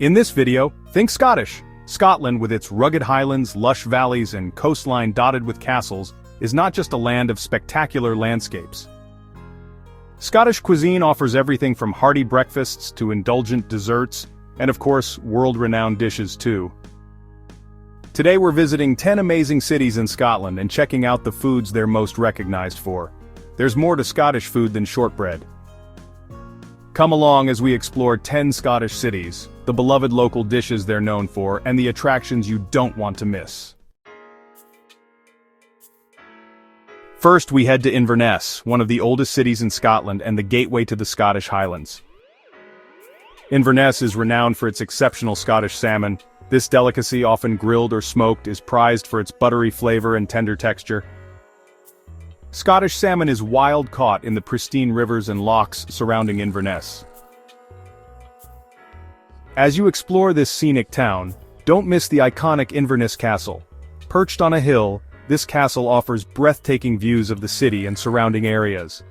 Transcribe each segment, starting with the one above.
In this video, think Scottish. Scotland, with its rugged highlands, lush valleys, and coastline dotted with castles, is not just a land of spectacular landscapes. Scottish cuisine offers everything from hearty breakfasts to indulgent desserts, and of course, world-renowned dishes too. Today we're visiting 10 amazing cities in Scotland and checking out the foods they're most recognized for. There's more to Scottish food than shortbread. Come along as we explore 10 Scottish cities, the beloved local dishes they're known for, and the attractions you don't want to miss. First, we head to Inverness, one of the oldest cities in Scotland and the gateway to the Scottish Highlands. Inverness is renowned for its exceptional Scottish salmon. This delicacy, often grilled or smoked, is prized for its buttery flavor and tender texture. Scottish salmon is wild caught in the pristine rivers and lochs surrounding Inverness. As you explore this scenic town, don't miss the iconic Inverness Castle. Perched on a hill, this castle offers breathtaking views of the city and surrounding areas.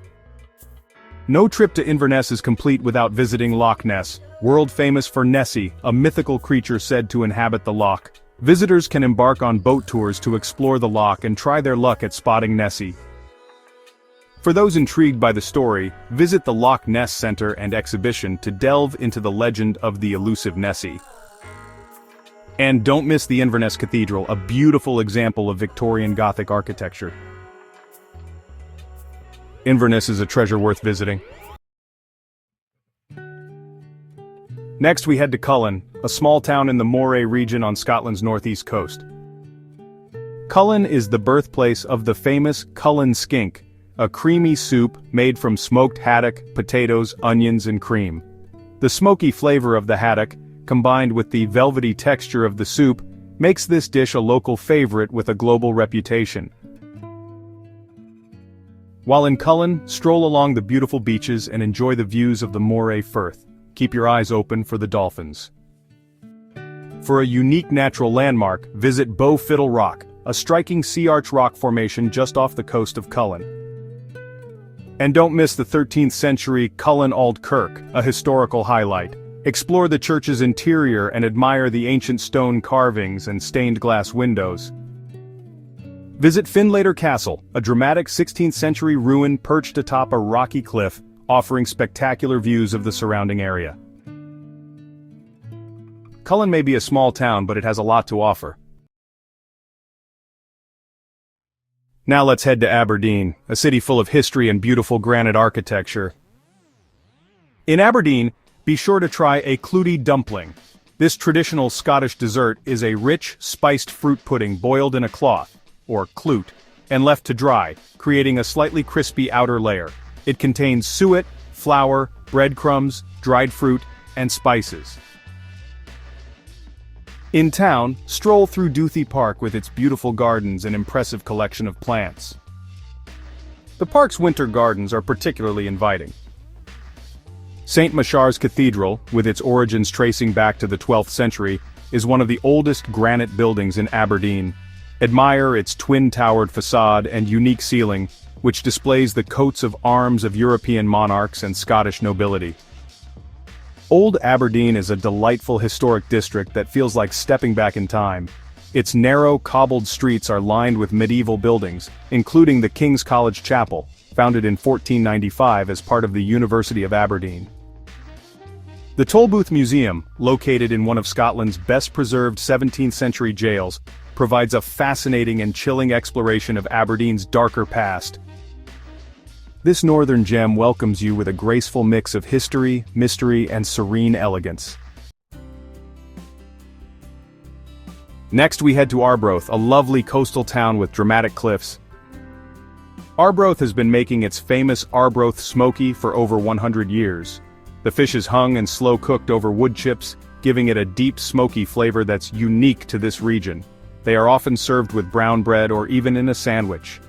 No trip to Inverness is complete without visiting Loch Ness, world famous for Nessie, a mythical creature said to inhabit the loch. Visitors can embark on boat tours to explore the loch and try their luck at spotting Nessie. For those intrigued by the story, visit the Loch Ness Centre and exhibition to delve into the legend of the elusive Nessie. And don't miss the Inverness Cathedral, a beautiful example of Victorian Gothic architecture. Inverness is a treasure worth visiting. Next we head to Cullen, a small town in the Moray region on Scotland's northeast coast. Cullen is the birthplace of the famous Cullen skink, a creamy soup made from smoked haddock, potatoes, onions, and cream. The smoky flavor of the haddock, combined with the velvety texture of the soup, makes this dish a local favorite with a global reputation. While in Cullen, stroll along the beautiful beaches and enjoy the views of the Moray Firth. Keep your eyes open for the dolphins. For a unique natural landmark, visit Bow Fiddle Rock, a striking sea arch rock formation just off the coast of Cullen. And don't miss the 13th century Cullen Auld Kirk, a historical highlight. Explore the church's interior and admire the ancient stone carvings and stained glass windows. Visit Findlater Castle, a dramatic 16th century ruin perched atop a rocky cliff, offering spectacular views of the surrounding area. Cullen may be a small town, but it has a lot to offer. Now let's head to Aberdeen, a city full of history and beautiful granite architecture. In Aberdeen, be sure to try a clootie dumpling. This traditional Scottish dessert is a rich, spiced fruit pudding boiled in a cloth, or clute, and left to dry, creating a slightly crispy outer layer. It contains suet, flour, breadcrumbs, dried fruit, and spices. In town, stroll through Duthie Park with its beautiful gardens and impressive collection of plants. The park's winter gardens are particularly inviting. St. Mashar's Cathedral, with its origins tracing back to the 12th century, is one of the oldest granite buildings in Aberdeen. Admire its twin-towered facade and unique ceiling, which displays the coats of arms of European monarchs and Scottish nobility. Old Aberdeen is a delightful historic district that feels like stepping back in time. Its narrow, cobbled streets are lined with medieval buildings, including the King's College Chapel, founded in 1495 as part of the University of Aberdeen. The Tolbooth Museum, located in one of Scotland's best-preserved 17th-century jails, provides a fascinating and chilling exploration of Aberdeen's darker past. This northern gem welcomes you with a graceful mix of history, mystery, and serene elegance. Next we head to Arbroath, a lovely coastal town with dramatic cliffs. Arbroath has been making its famous Arbroath smoky for over 100 years. The fish is hung and slow-cooked over wood chips, giving it a deep smoky flavor that's unique to this region. They are often served with brown bread or even in a sandwich.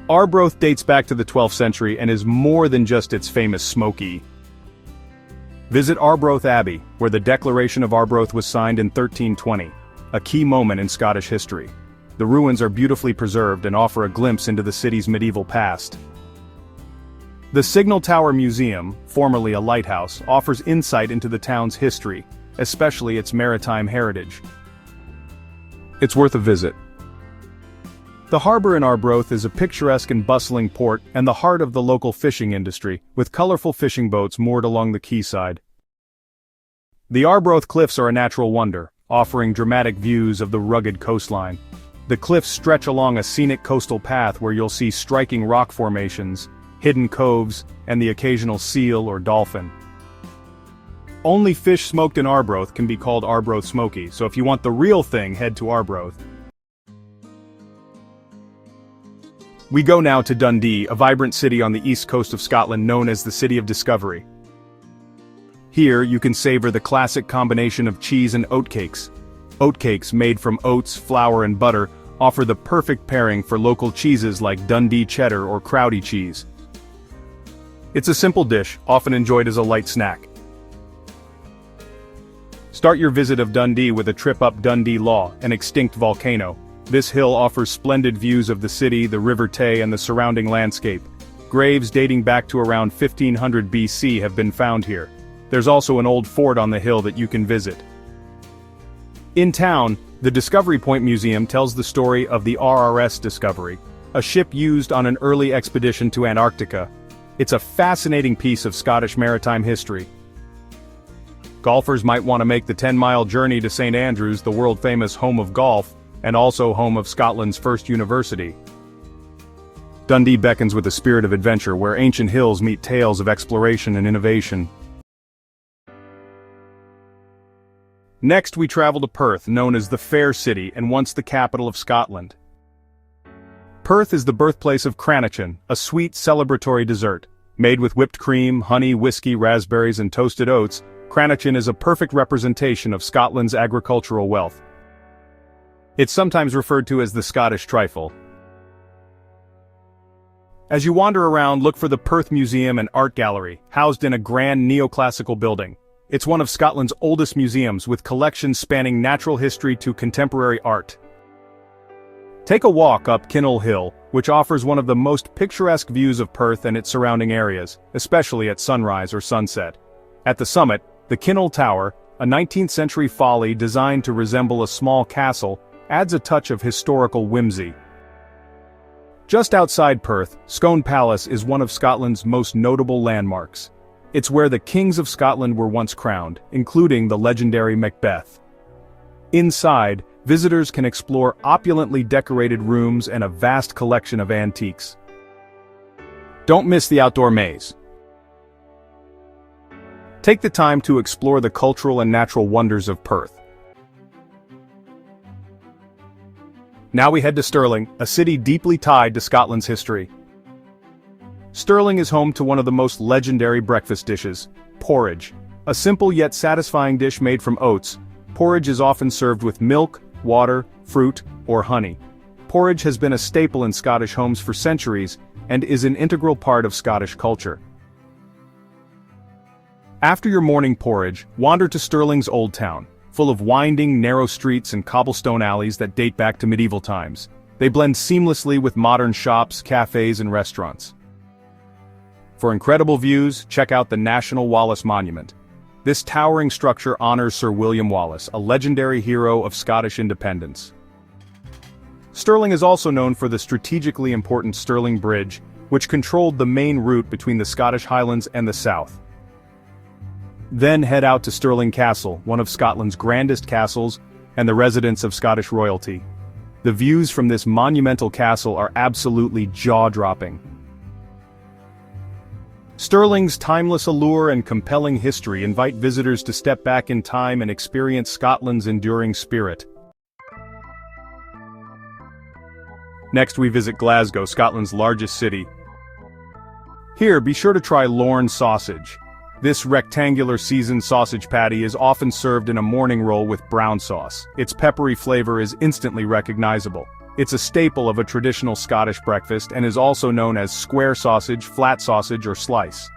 Arbroath dates back to the 12th century and is more than just its famous smoky. Visit Arbroath Abbey, where the Declaration of Arbroath was signed in 1320, a key moment in Scottish history. The ruins are beautifully preserved and offer a glimpse into the city's medieval past. The Signal Tower Museum, formerly a lighthouse, offers insight into the town's history, especially its maritime heritage. It's worth a visit. The harbor in Arbroath is a picturesque and bustling port and the heart of the local fishing industry, with colorful fishing boats moored along the quayside. The Arbroath Cliffs are a natural wonder, offering dramatic views of the rugged coastline. The cliffs stretch along a scenic coastal path where you'll see striking rock formations, hidden coves, and the occasional seal or dolphin. Only fish smoked in Arbroath can be called Arbroath Smoky, so if you want the real thing, head to Arbroath. We go now to Dundee, a vibrant city on the east coast of Scotland known as the City of Discovery. Here, you can savor the classic combination of cheese and oatcakes. Oatcakes, made from oats, flour and butter, offer the perfect pairing for local cheeses like Dundee cheddar or Crowdy cheese. It's a simple dish, often enjoyed as a light snack. Start your visit of Dundee with a trip up Dundee Law, an extinct volcano. This hill offers splendid views of the city, the River Tay and the surrounding landscape. Graves dating back to around 1500 BC have been found here. There's also an old fort on the hill that you can visit. In town, the Discovery Point Museum tells the story of the RRS Discovery, a ship used on an early expedition to Antarctica. It's a fascinating piece of Scottish maritime history. Golfers might want to make the 10-mile journey to St Andrews, the world-famous home of golf, and also home of Scotland's first university. Dundee beckons with a spirit of adventure where ancient hills meet tales of exploration and innovation. Next we travel to Perth, known as the Fair City and once the capital of Scotland. Perth is the birthplace of cranachan, a sweet celebratory dessert. Made with whipped cream, honey, whiskey, raspberries and toasted oats, cranachan is a perfect representation of Scotland's agricultural wealth. It's sometimes referred to as the Scottish trifle. As you wander around, look for the Perth Museum and Art Gallery, housed in a grand neoclassical building. It's one of Scotland's oldest museums, with collections spanning natural history to contemporary art. Take a walk up Kinnell Hill, which offers one of the most picturesque views of Perth and its surrounding areas, especially at sunrise or sunset. At the summit, the Kinnell Tower, a 19th-century folly designed to resemble a small castle, adds a touch of historical whimsy. Just outside Perth, Scone Palace is one of Scotland's most notable landmarks. It's where the kings of Scotland were once crowned, including the legendary Macbeth. Inside, visitors can explore opulently decorated rooms and a vast collection of antiques. Don't miss the outdoor maze. Take the time to explore the cultural and natural wonders of Perth. Now we head to Stirling, a city deeply tied to Scotland's history. Stirling is home to one of the most legendary breakfast dishes, porridge. A simple yet satisfying dish made from oats, porridge is often served with milk, water, fruit, or honey. Porridge has been a staple in Scottish homes for centuries, and is an integral part of Scottish culture. After your morning porridge, wander to Stirling's Old Town, full of winding, narrow streets and cobblestone alleys that date back to medieval times. They blend seamlessly with modern shops, cafes, and restaurants. For incredible views, check out the National Wallace Monument. This towering structure honors Sir William Wallace, a legendary hero of Scottish independence. Stirling is also known for the strategically important Stirling Bridge, which controlled the main route between the Scottish Highlands and the south. Then head out to Stirling Castle, one of Scotland's grandest castles, and the residence of Scottish royalty. The views from this monumental castle are absolutely jaw-dropping. Stirling's timeless allure and compelling history invite visitors to step back in time and experience Scotland's enduring spirit. Next we visit Glasgow, Scotland's largest city. Here, be sure to try Lorne sausage. This rectangular seasoned sausage patty is often served in a morning roll with brown sauce. Its peppery flavor is instantly recognizable. It's a staple of a traditional Scottish breakfast and is also known as square sausage, flat sausage, or slice.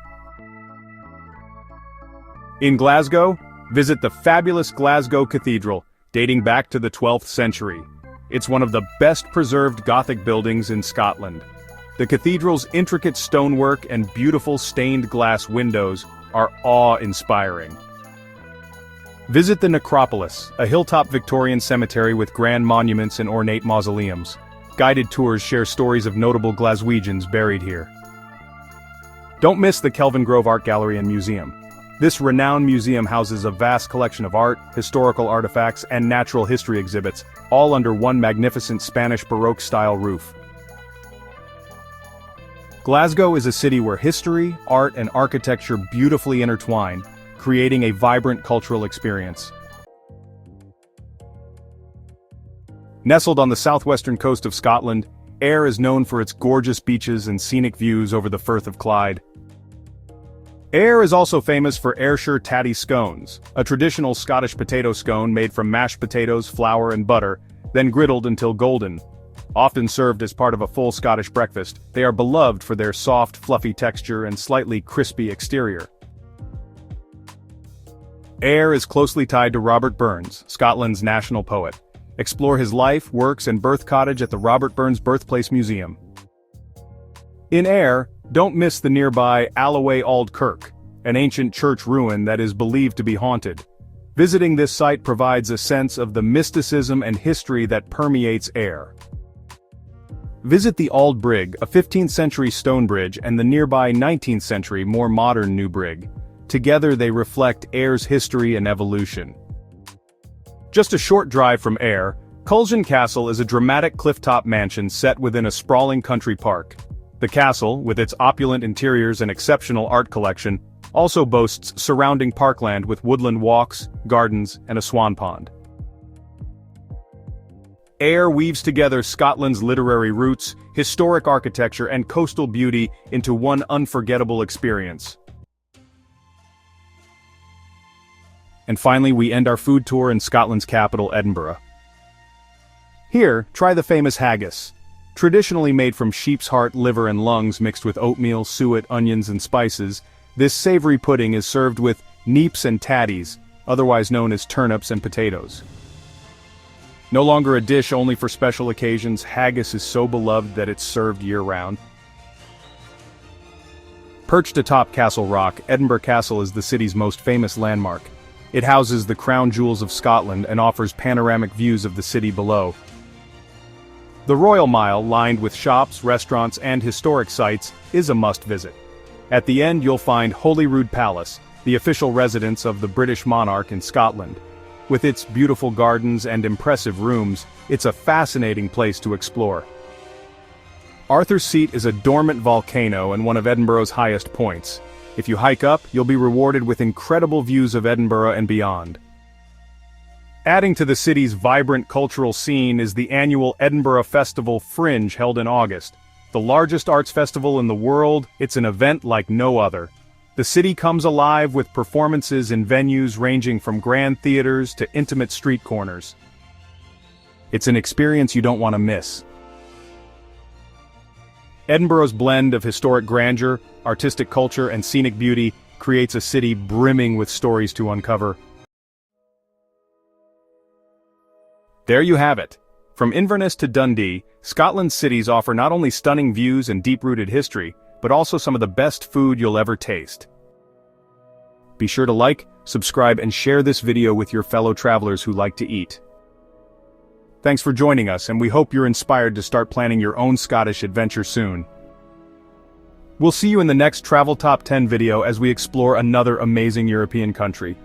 In Glasgow, visit the fabulous Glasgow Cathedral, dating back to the 12th century. It's one of the best preserved Gothic buildings in Scotland. The cathedral's intricate stonework and beautiful stained glass windows are awe-inspiring. Visit the necropolis, a hilltop Victorian cemetery with grand monuments and ornate mausoleums. Guided tours share stories of notable Glaswegians buried here. Don't miss the Kelvin Grove Art Gallery and Museum. This renowned museum houses a vast collection of art, historical artifacts, and natural history exhibits, all under one magnificent Spanish Baroque-style roof. Glasgow is a city where history, art, and architecture beautifully intertwine, creating a vibrant cultural experience. Nestled on the southwestern coast of Scotland, Ayr is known for its gorgeous beaches and scenic views over the Firth of Clyde. Ayr is also famous for Ayrshire tatty scones, a traditional Scottish potato scone made from mashed potatoes, flour, and butter, then griddled until golden. Often served as part of a full Scottish breakfast, they are beloved for their soft, fluffy texture and slightly crispy exterior. Ayr is closely tied to Robert Burns, Scotland's national poet. Explore his life, works, and birth cottage at the Robert Burns Birthplace Museum. In Ayr, don't miss the nearby Alloway Auld Kirk, an ancient church ruin that is believed to be haunted. Visiting this site provides a sense of the mysticism and history that permeates Ayr. Visit the Auld Brig, a 15th century stone bridge, and the nearby 19th century more modern new brig. Together they reflect Ayr's history and evolution. Just a short drive from Ayr, Cullen Castle is a dramatic clifftop mansion set within a sprawling country park. The castle, with its opulent interiors and exceptional art collection, also boasts surrounding parkland with woodland walks, gardens, and a swan pond. Ayr weaves together Scotland's literary roots, historic architecture, and coastal beauty into one unforgettable experience. And finally, we end our food tour in Scotland's capital, Edinburgh. Here, try the famous haggis. Traditionally made from sheep's heart, liver, and lungs mixed with oatmeal, suet, onions, and spices, this savory pudding is served with neeps and tatties, otherwise known as turnips and potatoes. No longer a dish only for special occasions, haggis is so beloved that it's served year-round. Perched atop Castle Rock, Edinburgh Castle is the city's most famous landmark. It houses the crown jewels of Scotland and offers panoramic views of the city below. The Royal Mile, lined with shops, restaurants, and historic sites, is a must-visit. At the end you'll find Holyrood Palace, the official residence of the British monarch in Scotland. With its beautiful gardens and impressive rooms, it's a fascinating place to explore. Arthur's Seat is a dormant volcano and one of Edinburgh's highest points. If you hike up, you'll be rewarded with incredible views of Edinburgh and beyond. Adding to the city's vibrant cultural scene is the annual Edinburgh Festival Fringe held in August. The largest arts festival in the world, it's an event like no other. The city comes alive with performances in venues ranging from grand theaters to intimate street corners. It's an experience you don't want to miss. Edinburgh's blend of historic grandeur, artistic culture, and scenic beauty creates a city brimming with stories to uncover. There you have it. From Inverness to Dundee, Scotland's cities offer not only stunning views and deep-rooted history, but also some of the best food you'll ever taste. Be sure to like, subscribe, and share this video with your fellow travelers who like to eat. Thanks for joining us, and we hope you're inspired to start planning your own Scottish adventure soon. We'll see you in the next Travel Top 10 video as we explore another amazing European country.